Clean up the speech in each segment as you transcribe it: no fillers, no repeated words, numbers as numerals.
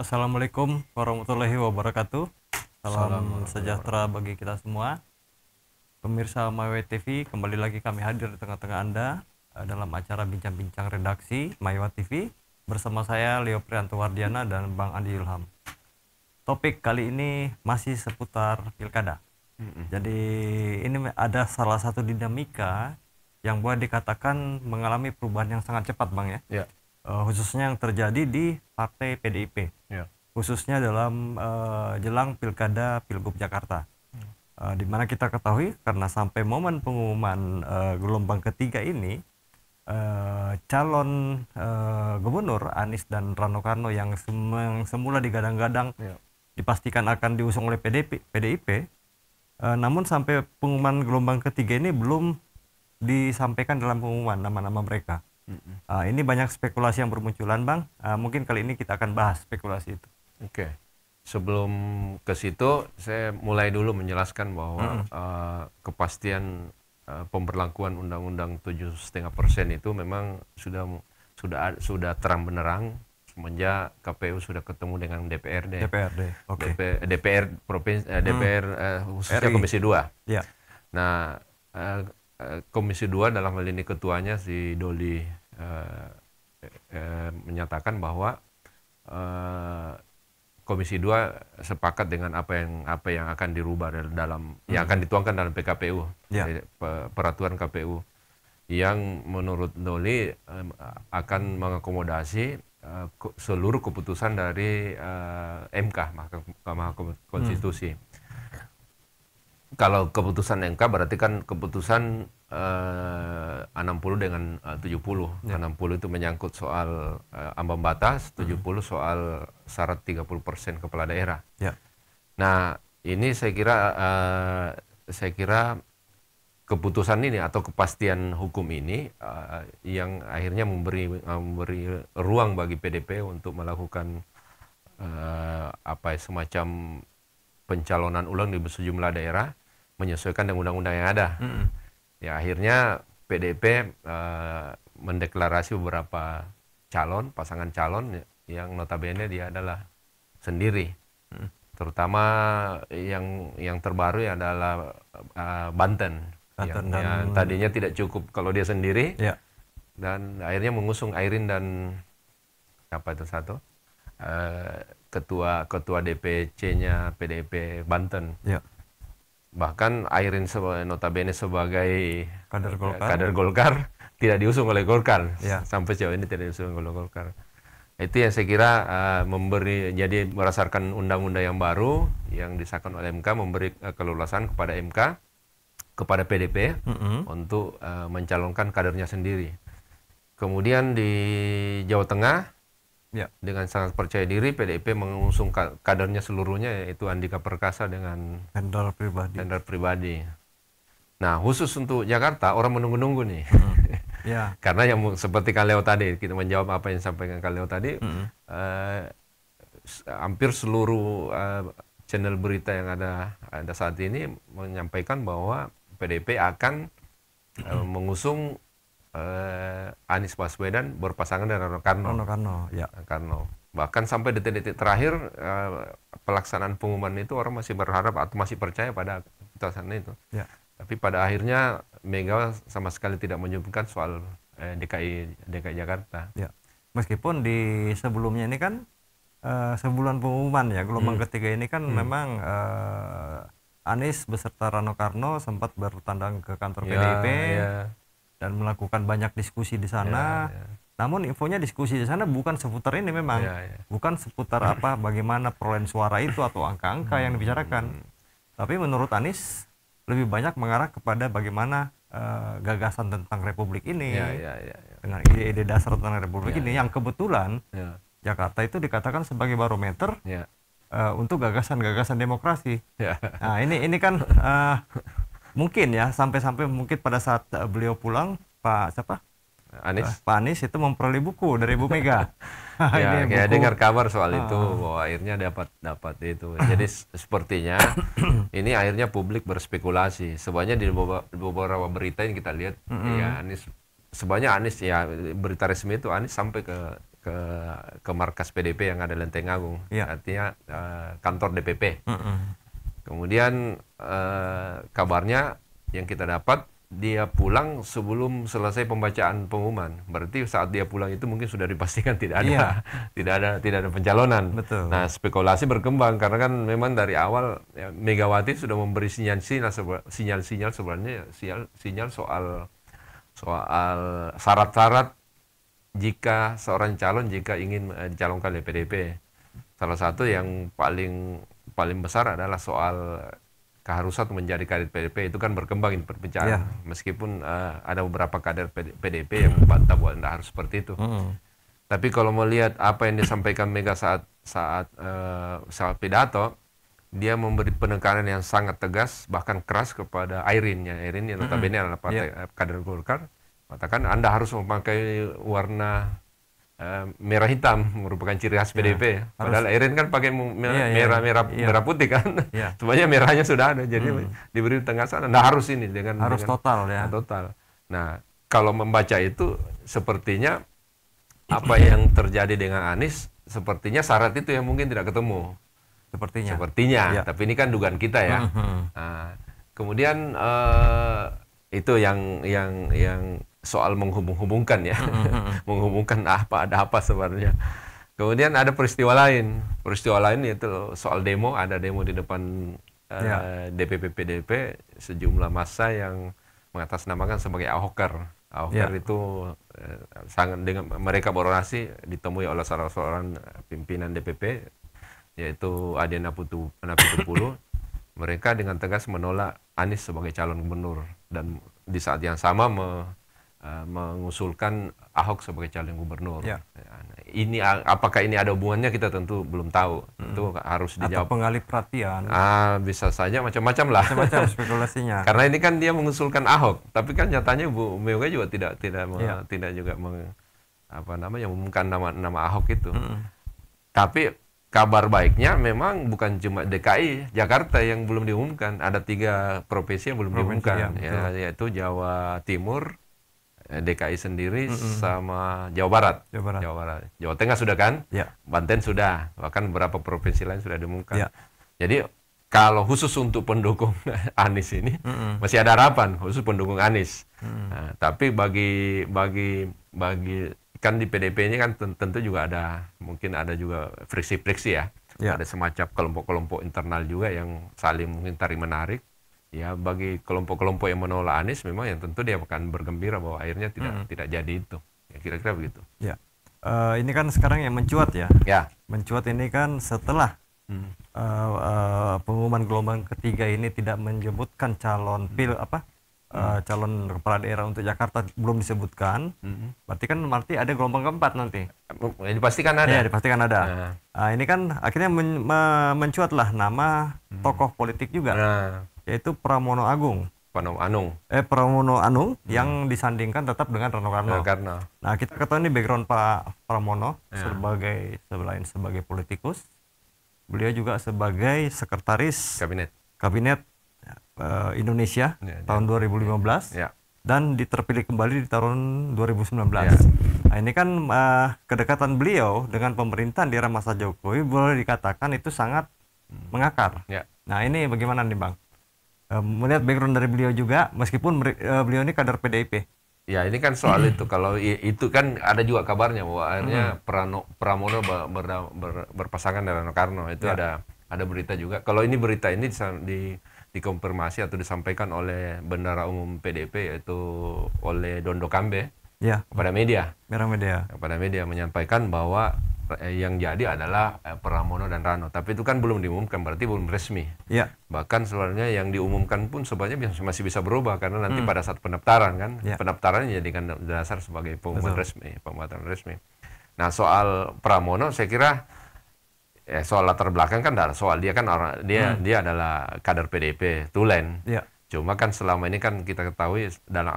Assalamualaikum warahmatullahi wabarakatuh. Salam Assalamualaikum sejahtera bagi kita semua. Pemirsa Mawe TV, kembali lagi kami hadir di tengah-tengah Anda dalam acara bincang-bincang redaksi Maiwa TV bersama saya Leo Prianto Wardiana dan Bang Andi Ilham. Topik kali ini masih seputar pilkada. Jadi ini ada salah satu dinamika yang boleh dikatakan mengalami perubahan yang sangat cepat, Bang ya. Ya. Khususnya yang terjadi di partai PDIP. Ya. Khususnya dalam jelang pilkada Pilgub Jakarta, di mana kita ketahui karena sampai momen pengumuman gelombang ketiga ini calon gubernur Anies dan Rano Karno yang semula digadang-gadang dipastikan akan diusung oleh PDIP, namun sampai pengumuman gelombang ketiga ini belum disampaikan dalam pengumuman nama-nama mereka. Ini banyak spekulasi yang bermunculan, Bang. Mungkin kali ini kita akan bahas spekulasi itu. Oke. Sebelum ke situ, saya mulai dulu menjelaskan bahwa kepastian pemberlakuan Undang-Undang 7,5% itu memang sudah terang benderang semenjak KPU sudah ketemu dengan DPRD. Oke. DPR provinsi, DPR khususnya RI. Komisi 2. Ya. Nah, Komisi 2 dalam hal ini ketuanya si Doli menyatakan bahwa Komisi 2 sepakat dengan apa yang akan dirubah dalam yang akan dituangkan dalam PKPU, peraturan KPU, yang menurut Doli akan mengakomodasi seluruh keputusan dari MK, Mahkamah Konstitusi. Kalau keputusan MK berarti kan keputusan 60 dengan 70. 60 itu menyangkut soal ambang batas, 70 soal syarat 30% kepala daerah. Ya. Nah, ini saya kira keputusan ini atau kepastian hukum ini yang akhirnya memberi ruang bagi PDP untuk melakukan semacam pencalonan ulang di sejumlah daerah menyesuaikan dengan undang-undang yang ada. Ya, akhirnya PDIP mendeklarasi beberapa pasangan calon yang notabene dia adalah sendiri. Terutama yang terbaru ya adalah Banten. Yang tadinya tidak cukup kalau dia sendiri. Ya. Dan akhirnya mengusung Airin dan ketua DPC-nya PDIP Banten. Ya. Bahkan Airin notabene sebagai Kader Golkar tidak diusung oleh Golkar. Ya. Sampai sejauh ini tidak diusung oleh Golkar. Itu yang saya kira jadi berdasarkan undang-undang yang baru yang disahkan oleh MK, memberi keleluasan kepada MK, kepada PDP untuk mencalonkan kadernya sendiri. Kemudian di Jawa Tengah, dengan sangat percaya diri PDIP mengusung kadernya seluruhnya, yaitu Andika Perkasa dengan vendor pribadi. Nah, khusus untuk Jakarta orang menunggu-nunggu nih. Ya. Karena yang seperti Kak Leo tadi, kita menjawab apa yang disampaikan Kak Leo tadi, hampir seluruh channel berita yang ada saat ini menyampaikan bahwa PDIP akan mengusung Anies Baswedan berpasangan dengan Rano Karno. Bahkan sampai detik-detik terakhir pelaksanaan pengumuman itu orang masih berharap atau masih percaya pada keputusan itu. Ya. Tapi pada akhirnya Mega sama sekali tidak menyebutkan soal DKI Jakarta. Ya. Meskipun di sebelumnya ini kan sebulan pengumuman ya gelombang ketiga ini kan memang Anies beserta Rano Karno sempat bertandang ke kantor PDIP. Dan melakukan banyak diskusi di sana. Namun infonya diskusi di sana bukan seputar ini memang. Bukan seputar bagaimana perolehan suara itu atau angka-angka yang dibicarakan. Tapi menurut Anies lebih banyak mengarah kepada bagaimana gagasan tentang Republik ini. Dengan ide-ide dasar tentang Republik ini yang kebetulan Jakarta itu dikatakan sebagai barometer untuk gagasan-gagasan demokrasi. Nah, ini kan mungkin ya sampai mungkin pada saat beliau pulang Pak Anies itu memperoleh buku dari Bu Mega. Kayak dengar kabar soal itu bahwa akhirnya dapat itu. Jadi sepertinya ini akhirnya publik berspekulasi. Sebenarnya di beberapa berita yang kita lihat ya Anies, sebenarnya Anies ya berita resmi itu Anies sampai ke ke markas PDP yang ada Lenteng Agung, artinya kantor DPP. Kemudian kabarnya yang kita dapat, dia pulang sebelum selesai pembacaan pengumuman. Berarti saat dia pulang itu mungkin sudah dipastikan tidak ada pencalonan. Betul. Nah, spekulasi berkembang karena kan memang dari awal ya, Megawati sudah memberi sinyal-sinyal sebenarnya, sinyal soal syarat-syarat jika seorang calon ingin dicalonkan oleh PDP. Salah satu yang paling besar adalah soal keharusan menjadi kader PDP. Itu kan berkembang di perbincangan, meskipun ada beberapa kader PDP yang membantah bahwa tidak harus seperti itu. Tapi kalau melihat apa yang disampaikan Mega saat pidato, dia memberi penekanan yang sangat tegas, bahkan keras kepada Airin yang notabene adalah partai kader Golkar. Katakan Anda harus memakai warna merah hitam, merupakan ciri khas PDP. Padahal Airin kan pakai merah putih kan. Sebenarnya merahnya sudah ada, jadi diberi tegasan Anda harus ini dengan total ya. Total. Nah, kalau membaca itu sepertinya apa yang terjadi dengan Anies, sepertinya syarat itu yang mungkin tidak ketemu. Sepertinya. Tapi ini kan dugaan kita ya. Nah, kemudian itu yang soal menghubung-hubungkan ya, menghubungkan ada apa sebenarnya. Kemudian ada peristiwa lain yaitu soal demo, ada demo di depan DPP PDP, sejumlah massa yang mengatasnamakan sebagai Ahoker itu sangat dengan mereka berorasi ditemui oleh salah seorang pimpinan DPP yaitu Adiana Pitupulu. Mereka dengan tegas menolak Anies sebagai calon gubernur dan di saat yang sama mengusulkan Ahok sebagai calon gubernur. Ini apakah ini ada hubungannya, kita tentu belum tahu. Itu harus dijawab. Atau pengalih perhatian. Bisa saja macam-macam lah. Macam-macam spekulasinya. Karena ini kan dia mengusulkan Ahok, tapi kan nyatanya Bu Mega juga tidak juga mengumumkan nama Ahok itu. Tapi kabar baiknya memang bukan cuma DKI, Jakarta yang belum diumumkan. Ada 3 provinsi yang belum diumumkan, yaitu Jawa Timur, DKI sendiri, sama Jawa Barat. Jawa Tengah sudah kan? Banten sudah, bahkan beberapa provinsi lain sudah diumumkan. Jadi kalau khusus untuk pendukung Anies ini masih ada harapan, khusus pendukung Anies. Nah, tapi bagi kan di PDP ini kan tentu juga mungkin ada juga friksi-friksi ya. Ada semacam kelompok-kelompok internal juga yang saling mungkin tarik-menarik. Ya, bagi kelompok-kelompok yang menolak Anies memang yang tentu dia akan bergembira bahwa akhirnya tidak jadi itu. Ya, kira-kira begitu. Ini kan sekarang yang mencuat ya. Mencuat ini kan setelah pengumuman gelombang ketiga ini tidak menyebutkan calon calon kepala daerah untuk Jakarta belum disebutkan. Berarti ada gelombang keempat nanti. Dipastikan ada. Ya, dipastikan ada. Ini kan akhirnya mencuatlah nama tokoh politik juga. Yaitu Pramono Anung yang disandingkan tetap dengan Rano Karno. Nah, kita ketahui ini background Pak Pramono selain sebagai politikus, beliau juga sebagai sekretaris kabinet Indonesia tahun 2015 dan terpilih kembali di tahun 2019. Nah, ini kan kedekatan beliau dengan pemerintahan di era masa Jokowi boleh dikatakan itu sangat mengakar. Nah, ini bagaimana nih Bang? Melihat background dari beliau juga, meskipun beliau ini kader PDIP. Ya, ini kan soal itu. Kalau itu kan ada juga kabarnya bahwa akhirnya Pramono berpasangan dengan Rano Karno. Itu ada berita juga. Kalau berita ini dikonfirmasi atau disampaikan oleh Bendahara Umum PDIP yaitu oleh Dondo Kambe kepada media. Kepada media menyampaikan bahwa yang jadi adalah Pramono dan Rano, tapi itu kan belum diumumkan, berarti belum resmi. Bahkan sebenarnya yang diumumkan pun sebenarnya masih bisa berubah karena nanti pada saat pendaftaran kan, pendaftaran dijadikan dasar sebagai pengumuman resmi. Nah, soal Pramono saya kira soal latar belakang kan tidak soal dia kan dia adalah kader PDIP tulen. Cuma kan selama ini kan kita ketahui dalam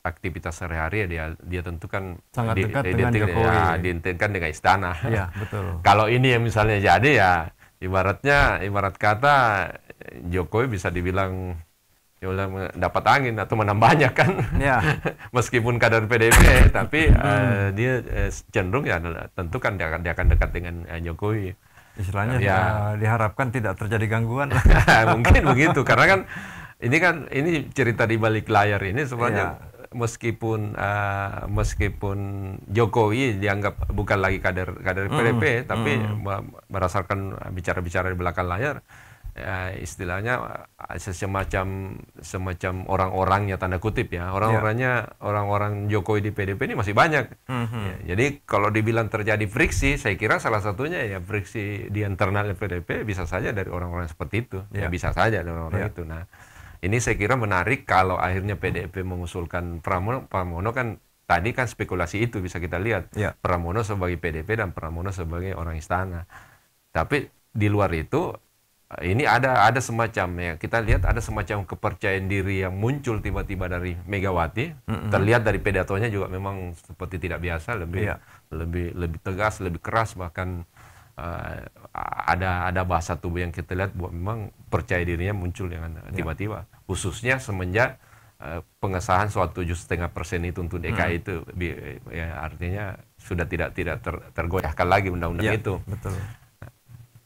aktivitas sehari-hari dia tentu kan sangat dekat dengan Jokowi. Diidentikan dengan istana. Betul. Kalau ini yang misalnya jadi ya ibarat kata Jokowi bisa dibilang ya udah dapat angin atau menambahnya kan. Ya. Meskipun kader PDIP, tapi dia cenderung ya tentu kan dia akan dekat dengan Jokowi. Istilahnya diharapkan tidak terjadi gangguan. Mungkin begitu, karena kan ini cerita di balik layar ini sebenarnya meskipun Jokowi dianggap bukan lagi kader PDIP, tapi berdasarkan bicara-bicara di belakang layar, istilahnya semacam orang-orangnya tanda kutip ya, orang-orang Jokowi di PDIP ini masih banyak. Ya, jadi kalau dibilang terjadi friksi, saya kira salah satunya ya friksi di internal PDIP bisa saja dari orang-orang seperti itu, ya bisa saja dari orang-orang itu. Nah, ini saya kira menarik kalau akhirnya PDIP mengusulkan Pramono kan tadi kan spekulasi itu bisa kita lihat, Pramono sebagai PDIP dan Pramono sebagai orang istana. Tapi di luar itu ini ada semacam ya, kita lihat ada semacam kepercayaan diri yang muncul tiba-tiba dari Megawati. Terlihat dari pidatonya juga memang seperti tidak biasa, lebih tegas, lebih keras, bahkan ada bahasa tubuh yang kita lihat bahwa memang percaya dirinya muncul dengan tiba-tiba, khususnya semenjak pengesahan soal 7,5% itu untuk DKI itu, ya artinya sudah tidak tergoyahkan lagi undang-undang itu. Betul.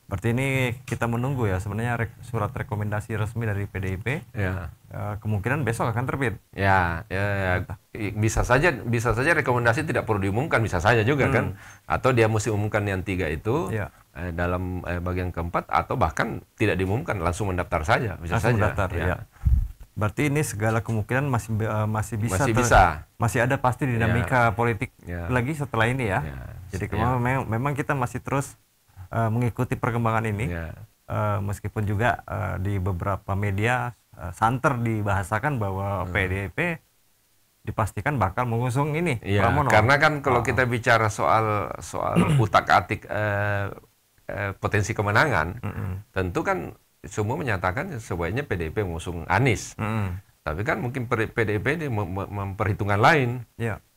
Berarti ini kita menunggu ya sebenarnya surat rekomendasi resmi dari PDIP. Kemungkinan besok akan terbit. Ya, bisa saja rekomendasi tidak perlu diumumkan, bisa saja juga kan. Atau dia mesti umumkan yang 3 itu dalam bagian keempat, atau bahkan tidak diumumkan, langsung mendaftar saja, bisa langsung saja. Mendaftar, ya. Berarti ini segala kemungkinan masih bisa. Masih ada pasti dinamika politik lagi setelah ini ya. Jadi memang kita masih terus mengikuti perkembangan ini, meskipun juga di beberapa media santer dibahasakan bahwa PDIP dipastikan bakal mengusung ini Pramono. Karena kan kalau kita bicara soal utak-atik potensi kemenangan, tentu kan semua menyatakan sebaiknya PDIP mengusung Anies. Tapi kan mungkin PDIP ini memperhitungkan lain.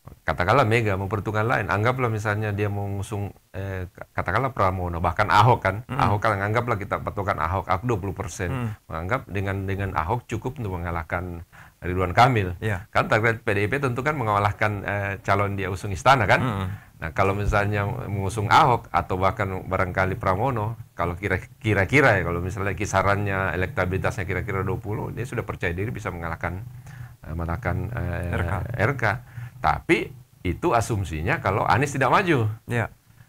Katakanlah Mega memperhitungkan lain. Anggaplah misalnya dia mengusung katakanlah Pramono, bahkan Ahok kan. Ahok kan anggaplah kita patokan Ahok 20%. Menganggap dengan Ahok cukup untuk mengalahkan Ridwan Kamil. Kan target PDIP tentu kan mengalahkan calon dia usung istana kan. Nah, kalau misalnya mengusung Ahok atau bahkan barangkali Pramono, kalau kira-kira ya, kalau misalnya kisarannya elektabilitasnya kira-kira 20, dia sudah percaya diri bisa mengalahkan RK. Tapi itu asumsinya kalau Anies tidak maju.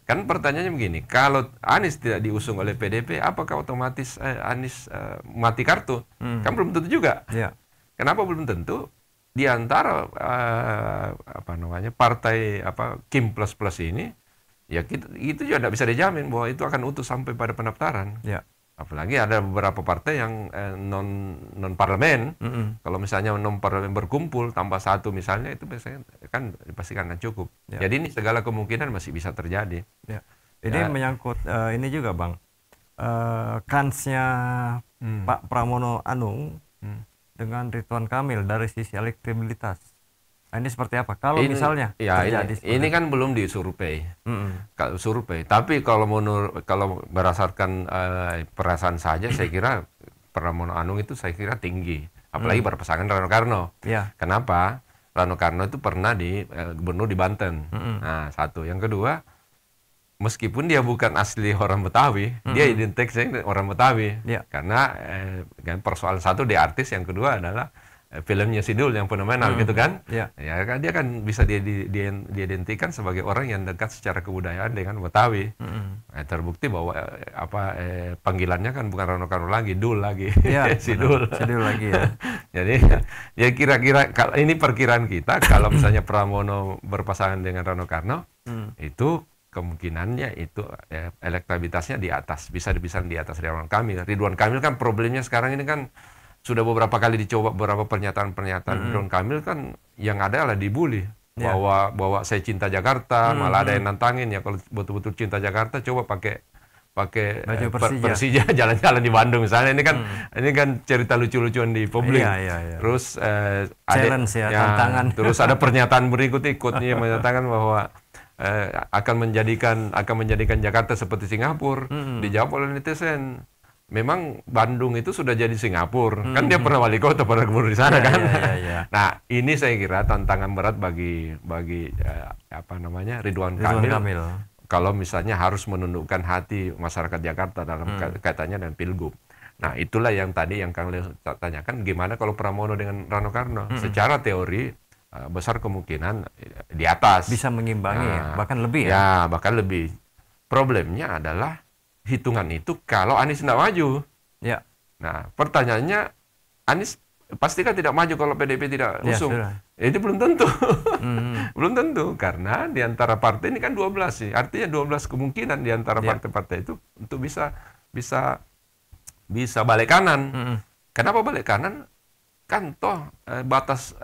Kan pertanyaannya begini, kalau Anies tidak diusung oleh PDIP, apakah otomatis Anies mati kartu? Kan belum tentu juga. Kenapa belum tentu? Di antara partai Kim plus ini, ya itu juga tidak bisa dijamin bahwa itu akan utuh sampai pada pendaftaran. Apalagi ada beberapa partai yang non parlemen. Kalau misalnya non parlemen berkumpul tambah 1 misalnya, itu biasanya kan dipastikan akan cukup. Jadi ini segala kemungkinan masih bisa terjadi. Ini menyangkut ini juga Bang, kansnya Pak Pramono Anung dengan Ridwan Kamil dari sisi elektabilitas. Nah, ini seperti apa? Kalau misalnya terjadi ini kan belum disurvei. Kalau survei, tapi kalau berdasarkan perasaan saja, saya kira Pramono Anung itu saya kira tinggi. Apalagi berpasangan Rano Karno. Kenapa? Rano Karno itu pernah gubernur di Banten. Nah, satu. Yang kedua, meskipun dia bukan asli orang Betawi, dia identiknya orang Betawi. Karena persoalan satu dia artis, yang kedua adalah filmnya Sidul yang fenomenal gitu kan. Ya kan dia kan bisa diidentikan sebagai orang yang dekat secara kebudayaan dengan Betawi. Terbukti bahwa panggilannya kan bukan Rano Karno lagi, Dul lagi. Sidul lagi ya. Jadi ya kira-kira ini perkiraan kita, kalau misalnya Pramono berpasangan dengan Rano Karno, itu kemungkinannya itu elektabilitasnya di atas, bisa di atas Ridwan Kamil. Ridwan Kamil kan problemnya sekarang ini kan sudah beberapa kali dicoba beberapa pernyataan Ridwan Kamil kan yang ada adalah dibully bahwa saya cinta Jakarta, malah ada yang nantangin ya kalau betul-betul cinta Jakarta coba pakai Persija jalan-jalan di Bandung misalnya. Ini kan cerita lucu-lucuan di publik. Terus challenge tantangan. Terus ada pernyataan berikut ikutnya menyatakan bahwa akan menjadikan Jakarta seperti Singapura. Dijawab oleh netizen, memang Bandung itu sudah jadi Singapura. Kan dia pernah wali kota, pernah gubernur di sana kan. Nah, ini saya kira tantangan berat bagi apa namanya Ridwan Kamil. Kalau misalnya harus menundukkan hati masyarakat Jakarta dalam kaitannya dengan Pilgub. Nah, itulah yang tadi yang Kang Leo tanyakan, gimana kalau Pramono dengan Rano Karno? Secara teori besar kemungkinan di atas. Bisa mengimbangi bahkan lebih ya? Ya, bahkan lebih. Problemnya adalah hitungan itu kalau Anies tidak maju. Ya. Nah, pertanyaannya, Anies pastikan tidak maju kalau PDIP tidak usung. Itu belum tentu. Belum tentu, karena di antara partai ini kan 12 sih. Artinya 12 kemungkinan di antara partai-partai itu untuk bisa balik kanan. Kenapa balik kanan? Kan toh batas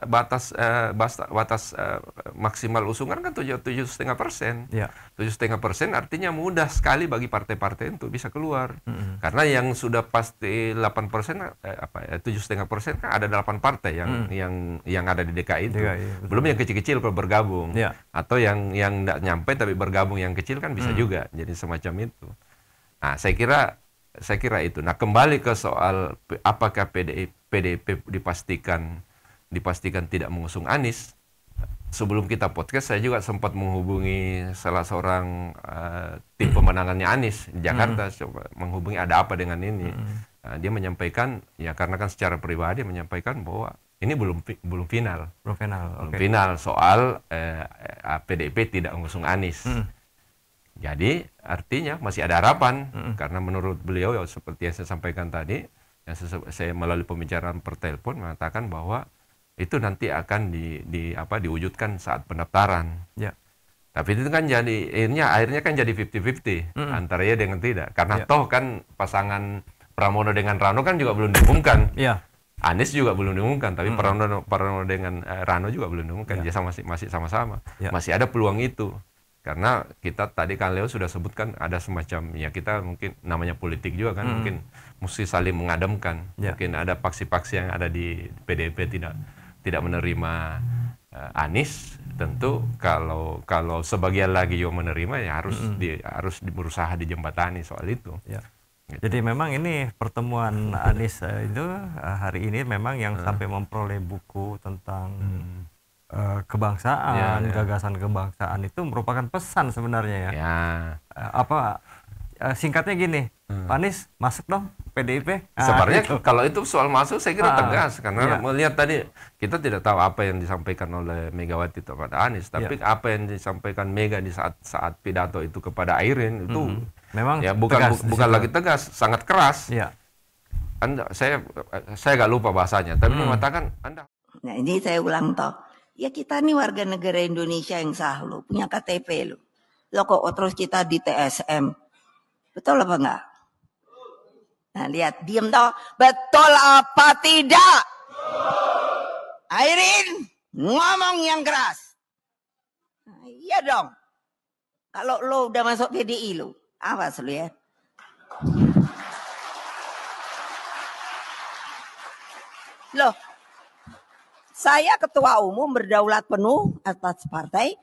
maksimal usungan kan 7,5%. 7,5% artinya mudah sekali bagi partai-partai untuk bisa keluar. Karena yang sudah pasti 8%, 7,5% kan ada 8 partai yang ada di DKI itu. Belum yang kecil-kecil kalau bergabung. Atau yang tidak nyampe tapi bergabung yang kecil kan bisa juga. Jadi semacam itu. Nah, saya kira itu. Nah, kembali ke soal apakah PDIP dipastikan tidak mengusung Anies. Sebelum kita podcast, saya juga sempat menghubungi salah seorang tim pemenangannya Anies di Jakarta, menghubungi ada apa dengan ini. Nah, dia menyampaikan, ya karena kan secara pribadi menyampaikan bahwa ini belum final. Belum final soal PDIP tidak mengusung Anies. Jadi artinya masih ada harapan, karena menurut beliau ya, seperti yang saya sampaikan tadi, yang saya melalui pembicaraan per telepon mengatakan bahwa itu nanti akan diwujudkan saat pendaftaran. Tapi itu kan akhirnya kan jadi 50-50 antara ya dengan tidak, karena toh kan pasangan Pramono dengan Rano kan juga belum diumumkan. Anies juga belum diumumkan, tapi Pramono dengan Rano juga belum diumumkan. Dia masih sama-sama. Masih ada peluang itu. Karena kita tadi Kang Leo sudah sebutkan ada semacam, ya kita mungkin namanya politik juga kan, mungkin mesti saling mengademkan. Mungkin ada paksi-paksi yang ada di PDIP tidak menerima Anies. Tentu kalau sebagian lagi yang menerima ya harus berusaha dijembatani soal itu. Gitu. Jadi memang ini pertemuan Anies itu hari ini memang yang sampai memperoleh buku tentang kebangsaan, gagasan kebangsaan itu merupakan pesan sebenarnya ya. Singkatnya gini, Pak Anies masuk dong PDIP. Sebenarnya kalau itu soal masuk saya kira tegas, karena melihat tadi kita tidak tahu apa yang disampaikan oleh Megawati kepada Anies, tapi apa yang disampaikan Mega di saat pidato itu kepada Airin itu memang ya bukan lagi tegas, sangat keras. Saya nggak lupa bahasanya, tapi mengatakan Anda. Nah, ini saya ulang toh. Ya kita nih warga negara Indonesia yang sah lo, punya KTP lo. Lo kok terus kita di TSM. Betul apa enggak? Nah lihat, diem toh. Betul apa tidak? Airin, ngomong yang keras. Nah, iya dong. Kalau lo udah masuk PDI lo, awas lo ya. Loh. Saya ketua umum berdaulat penuh atas partai,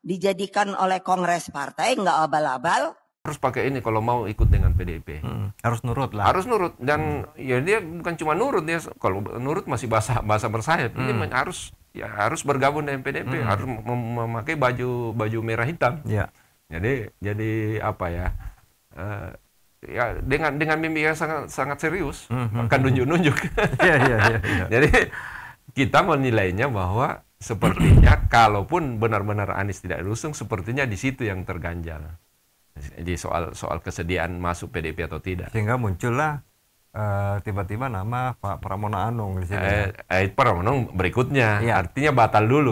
dijadikan oleh kongres partai, nggak abal-abal. Harus pakai ini kalau mau ikut dengan PDIP. Harus nurut lah. Harus nurut, dan ya dia bukan cuma nurut, dia kalau nurut masih bahasa bersayap. Ini harus bergabung dengan PDIP, harus memakai baju merah hitam. Jadi apa ya? Ya dengan mimpi yang sangat serius, akan nunjuk-nunjuk. Jadi kita menilainya bahwa sepertinya kalaupun benar-benar Anies tidak diusung, sepertinya di situ yang terganjal. Di soal kesediaan masuk PDIP atau tidak. Sehingga muncullah tiba-tiba nama Pak Pramono Anung di sini. Pramono berikutnya, artinya batal dulu.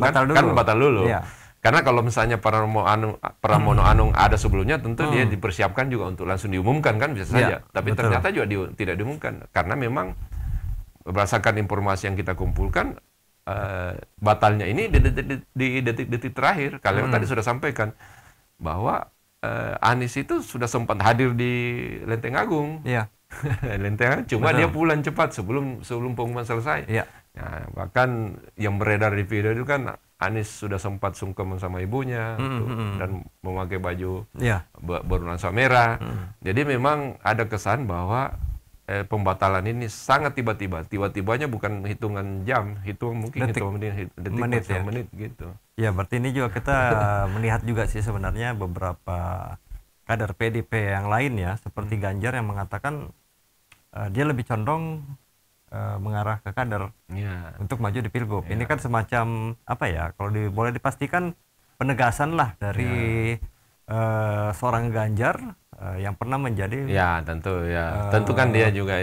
Karena kalau misalnya Pramono Anung ada sebelumnya, tentu dia dipersiapkan juga untuk langsung diumumkan kan, bisa saja. Tapi ternyata juga tidak diumumkan, karena memang berdasarkan informasi yang kita kumpulkan, batalnya ini di detik-detik terakhir. Kalian tadi sudah sampaikan bahwa Anies itu sudah sempat hadir di Lenteng Agung. Lenteng Agung, cuma dia pulang cepat sebelum pengumuman selesai. Nah, bahkan yang beredar di video itu kan Anies sudah sempat sungkem sama ibunya dan memakai baju bernuansa merah. Jadi memang ada kesan bahwa pembatalan ini sangat tiba-tiba. Tiba-tibanya bukan hitungan jam, mungkin hitungan detik, menit gitu. Ya, berarti ini juga kita melihat juga sih sebenarnya beberapa kader PDP yang lain ya, seperti Ganjar yang mengatakan dia lebih condong mengarah ke kader untuk maju di Pilgub. Ini kan semacam apa ya? Kalau boleh dipastikan penegasan lah dari seorang Ganjar yang pernah menjadi. Ya tentu kan dia juga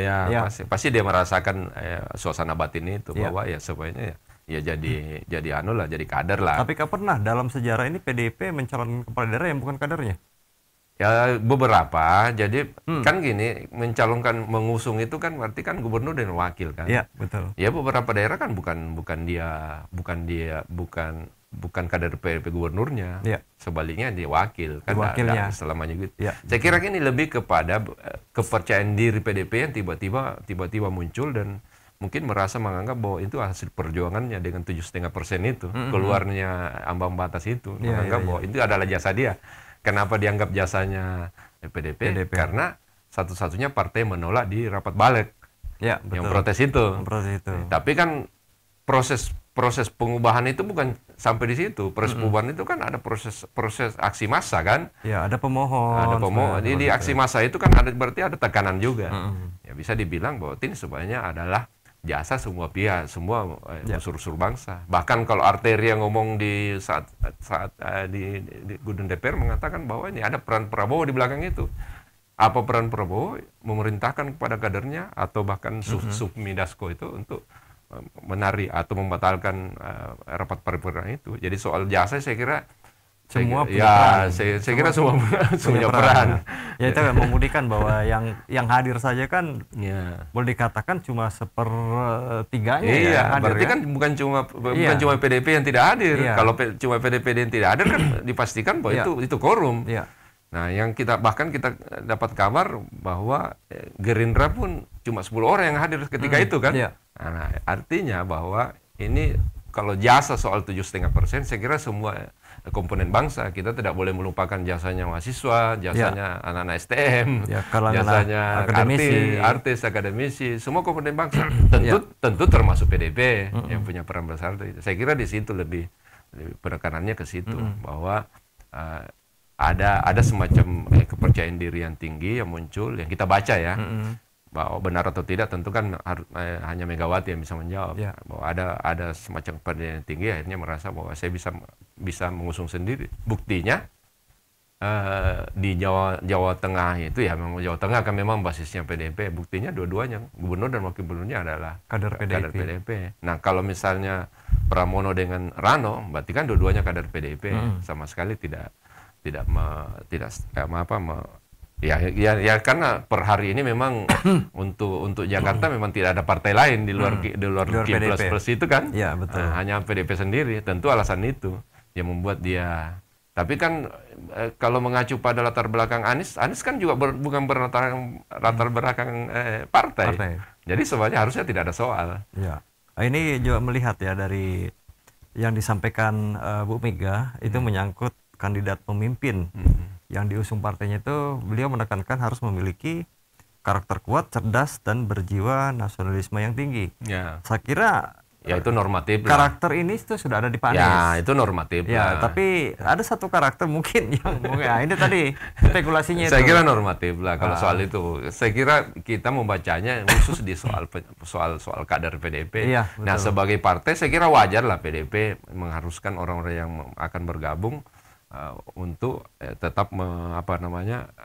pasti dia merasakan suasana batin itu bahwa ya sebenarnya ya jadi jadi kader lah. Tapi pernah dalam sejarah ini PDIP mencalonkan kepala daerah yang bukan kadernya? Ya beberapa, jadi kan gini, mengusung itu kan berarti kan gubernur dan wakil kan. Iya, betul. Ya beberapa daerah kan bukan kader PDP gubernurnya. Ya. Sebaliknya dia wakil kan wakilnya selamanya gitu. Ya. Saya kira ini lebih kepada kepercayaan diri PDP yang tiba-tiba muncul dan mungkin menganggap bahwa itu hasil perjuangannya dengan 7,5% itu, keluarnya ambang batas itu, menganggap bahwa itu adalah jasa dia. Kenapa dianggap jasanya PDP? Karena satu-satunya partai menolak di rapat balik. Ya, betul. Yang protes itu. Tapi kan proses pengubahan itu bukan sampai di situ. Proses perubahan itu kan ada proses aksi massa kan? Ya, ada pemohon. Di aksi massa itu kan berarti ada tekanan juga. Ya bisa dibilang bahwa ini sebenarnya adalah jasa semua pihak, semua unsur-unsur bangsa. Bahkan kalau Arteria ngomong di saat di gedung DPR mengatakan bahwa ini ada peran Prabowo di belakang itu. Apa peran Prabowo? Memerintahkan kepada kadernya atau bahkan Sufmi Dasko itu untuk menari atau membatalkan rapat paripurna itu. Jadi soal jasa saya kira semua punya peran. Saya kira semua punya peran. Ya itu kan membuktikan bahwa yang hadir saja kan boleh dikatakan cuma sepertiganya ya hadir. Berarti kan bukan cuma PDP yang tidak hadir. Kalau cuma PDP yang tidak hadir kan dipastikan bahwa itu quorum. Nah, yang kita dapat kabar bahwa Gerindra pun cuma 10 orang yang hadir ketika itu kan. Nah, artinya bahwa ini kalau jasa soal 7,5%, saya kira semua komponen bangsa, kita tidak boleh melupakan jasanya mahasiswa, jasanya anak-anak STM, jasanya artis, akademisi, semua komponen bangsa. Tentu termasuk PDP yang punya peran besar. Saya kira di situ lebih penekanannya ke situ, bahwa ada semacam kepercayaan diri yang tinggi yang muncul, yang kita baca ya. Bahwa benar atau tidak tentu kan hanya Megawati yang bisa menjawab. Bahwa ada semacam kepercayaan tinggi, akhirnya merasa bahwa saya bisa mengusung sendiri. Buktinya di Jawa Tengah itu ya, memang Jawa Tengah kan memang basisnya PDP. Buktinya dua-duanya, gubernur dan wakil gubernurnya adalah kader PDP. Nah, kalau misalnya Pramono dengan Rano, berarti kan dua-duanya kader PDP, sama sekali tidak Ya karena per hari ini memang untuk Jakarta memang tidak ada partai lain di luar Q++ itu kan. Ya, betul. Hanya PDP sendiri. Tentu alasan itu yang membuat dia. Tapi kan kalau mengacu pada latar belakang Anies kan juga bukan berlatar belakang partai. Jadi sebenarnya harusnya tidak ada soal. Ya. Ini juga melihat ya dari yang disampaikan Bu Mega itu menyangkut kandidat pemimpin. Yang diusung partainya itu beliau menekankan harus memiliki karakter kuat, cerdas, dan berjiwa nasionalisme yang tinggi. Saya kira itu normatif. Karakter ini itu sudah ada di Pak Anies. Ya, itu normatif. Tapi ada satu karakter mungkin yang ini tadi spekulasinya itu. Saya kira normatif lah kalau soal itu. Saya kira kita membacanya khusus di soal kader PDP. Nah, sebagai partai saya kira wajar lah PDP mengharuskan orang-orang yang akan bergabung untuk tetap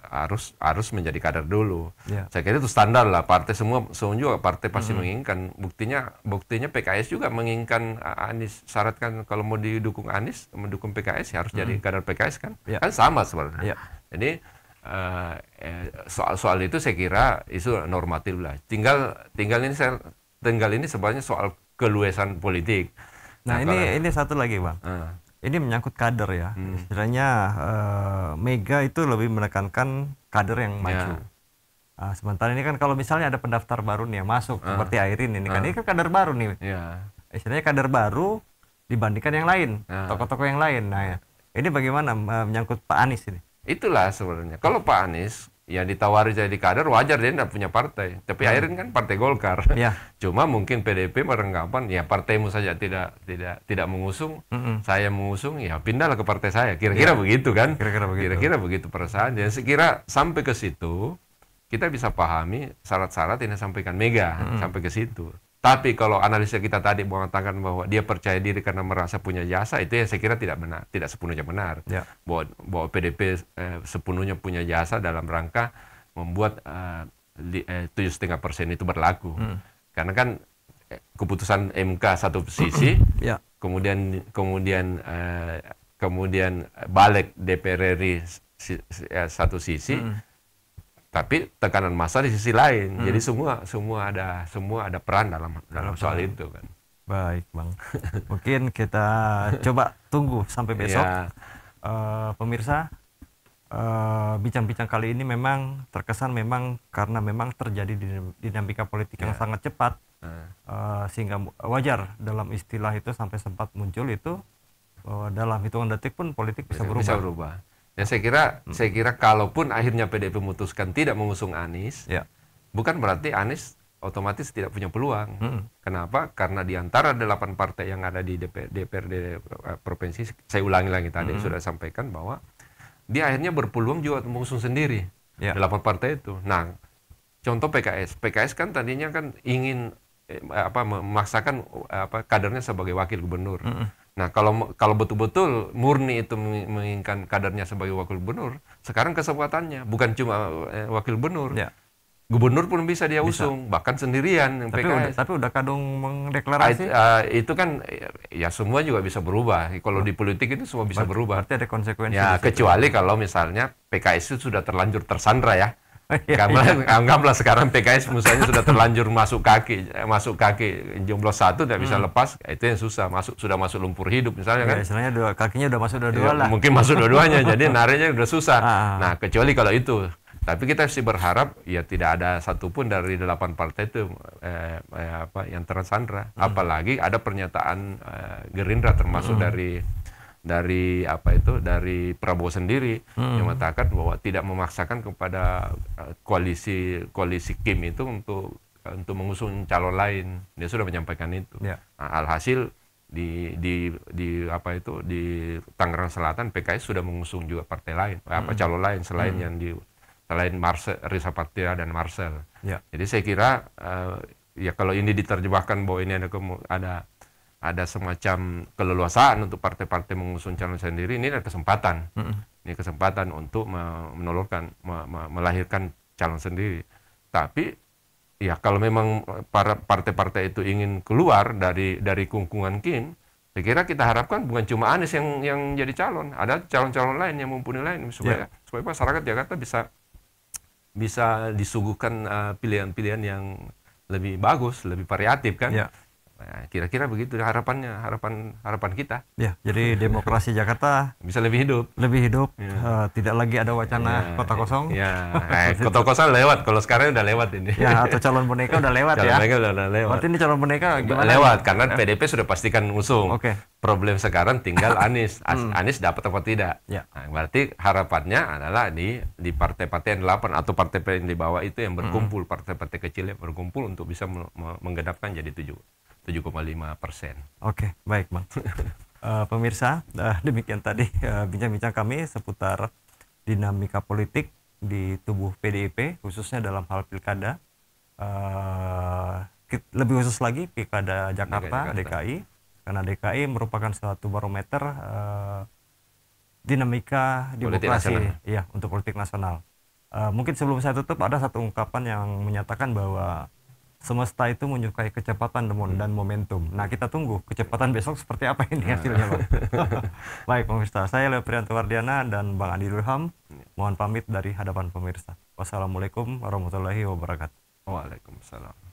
harus menjadi kader dulu. Saya kira itu standar lah, partai semua juga partai pasti menginginkan. Buktinya PKS juga menginginkan Anies, syaratkan kalau mau didukung Anies, mendukung PKS ya harus jadi kader PKS kan. Kan sama sebenarnya. Jadi soal itu saya kira isu normatif lah. Tinggal ini sebenarnya soal keluasan politik. Nah, ini satu lagi, Bang. Ini menyangkut kader ya. Istilahnya Mega itu lebih menekankan kader yang maju. Sementara ini kan kalau misalnya ada pendaftar baru nih yang masuk seperti Airin ini kan, ini kan kader baru nih. Istilahnya kader baru dibandingkan yang lain, Nah. tokoh-tokoh yang lain. Nah, ya. Ini bagaimana menyangkut Pak Anies ini? Itulah sebenarnya. Kalau Pak Anies ya ditawari jadi kader, wajar dia tidak punya partai. Tapi akhirnya kan partai Golkar. Ya. Cuma mungkin PDIP beranggapan ya partaimu saja tidak mengusung, saya mengusung, ya pindahlah ke partai saya. Kira-kira begitu kan? Kira-kira begitu. Kira-kira begitu perasaan. Dan saya kira sampai ke situ kita bisa pahami syarat-syarat yang disampaikan Mega sampai ke situ. Tapi kalau analisa kita tadi mengatakan bahwa dia percaya diri karena merasa punya jasa, itu yang saya kira tidak benar, tidak sepenuhnya benar. Ya. Bahwa PDP sepenuhnya punya jasa dalam rangka membuat 7,5% itu berlaku. Karena kan keputusan MK satu sisi, Ya. kemudian balik DPR RI satu sisi. Tapi tekanan massa di sisi lain, jadi semua ada peran dalam soal itu kan. Baik Bang, mungkin kita coba tunggu sampai besok. Ya. Pemirsa, bincang-bincang kali ini memang terkesan memang karena memang terjadi dinamika politik yang sangat cepat, sehingga wajar dalam istilah itu sampai sempat muncul itu dalam hitungan detik pun politik bisa berubah. Bisa berubah. Dan saya kira kalaupun akhirnya PDIP memutuskan tidak mengusung Anies, Ya. bukan berarti Anies otomatis tidak punya peluang. Kenapa? Karena di antara 8 partai yang ada di DPRD provinsi, saya ulangi lagi tadi sudah sampaikan bahwa dia akhirnya berpeluang juga mengusung sendiri. Ya. 8 partai itu. Nah, contoh PKS. PKS kan tadinya kan ingin memaksakan kadernya sebagai wakil gubernur. Nah, kalau betul-betul murni itu menginginkan kadernya sebagai wakil gubernur, sekarang kesempatannya bukan cuma wakil gubernur. Ya. Gubernur pun bisa dia usung, bahkan sendirian PKS. Tapi udah kadung mendeklarasi. Itu kan ya semua juga bisa berubah. Kalau di politik itu semua bisa berubah. Berarti ada konsekuensi. Ya, kecuali kalau misalnya PKS itu sudah terlanjur tersandra ya. Karena anggaplah sekarang PKS misalnya sudah terlanjur masuk kaki jomblo satu tidak bisa lepas, itu yang susah, sudah masuk lumpur hidup misalnya kan. Istilahnya kakinya udah masuk dua-dua lah. Mungkin masuk dua-duanya, jadi nariknya udah susah. Nah, kecuali kalau itu. Tapi kita sih berharap ya tidak ada satupun dari 8 partai itu yang tersandra. Apalagi ada pernyataan Gerindra termasuk dari Prabowo sendiri yang mengatakan bahwa tidak memaksakan kepada koalisi Kim itu untuk mengusung calon lain. Dia sudah menyampaikan itu. Ya. Nah, alhasil di Tangerang Selatan PKS sudah mengusung juga partai lain, calon lain selain Marcel, Risa Patria dan Marcel. Ya. Jadi saya kira ya kalau ini diterjemahkan bahwa ini ada semacam keleluasaan untuk partai-partai mengusung calon sendiri, ini ada kesempatan. Ini kesempatan untuk melahirkan calon sendiri. Tapi ya kalau memang para partai-partai itu ingin keluar dari kungkungan Kim, saya kira kita harapkan bukan cuma Anies yang jadi calon, ada calon-calon lain yang mumpuni lain supaya masyarakat Jakarta bisa disuguhkan pilihan-pilihan yang lebih bagus, lebih variatif kan. Ya. Nah, kira-kira begitu harapan kita. Ya, jadi demokrasi Jakarta bisa lebih hidup. Tidak lagi ada wacana kota kosong. Ya, kota kosong lewat. Kalau sekarang udah lewat ini. Ya, atau calon boneka udah lewat ya. Calon boneka udah lewat. Berarti ini calon boneka gimana? Lewat karena PDIP sudah pastikan usung. Oke. Problem sekarang tinggal Anies. Anies dapat apa tidak? Ya. Nah, berarti harapannya adalah di partai-partai yang 8 atau partai yang di bawah itu yang berkumpul, partai-partai kecil yang berkumpul untuk bisa menggenapkan jadi 7,5%. Oke, baik Bang. Pemirsa, demikian tadi bincang-bincang kami seputar dinamika politik di tubuh PDIP, khususnya dalam hal pilkada. Lebih khusus lagi pilkada Jakarta, DKI, karena DKI merupakan suatu barometer dinamika demokrasi ya untuk politik nasional. Mungkin sebelum saya tutup ada satu ungkapan yang menyatakan bahwa semesta itu menyukai kecepatan dan momentum. Nah, kita tunggu kecepatan besok seperti apa ini hasilnya, Bang. Baik, pemirsa. Saya Leo Prianto Wardiana dan Bang Andi Durham. Mohon pamit dari hadapan pemirsa. Wassalamualaikum warahmatullahi wabarakatuh. Waalaikumsalam.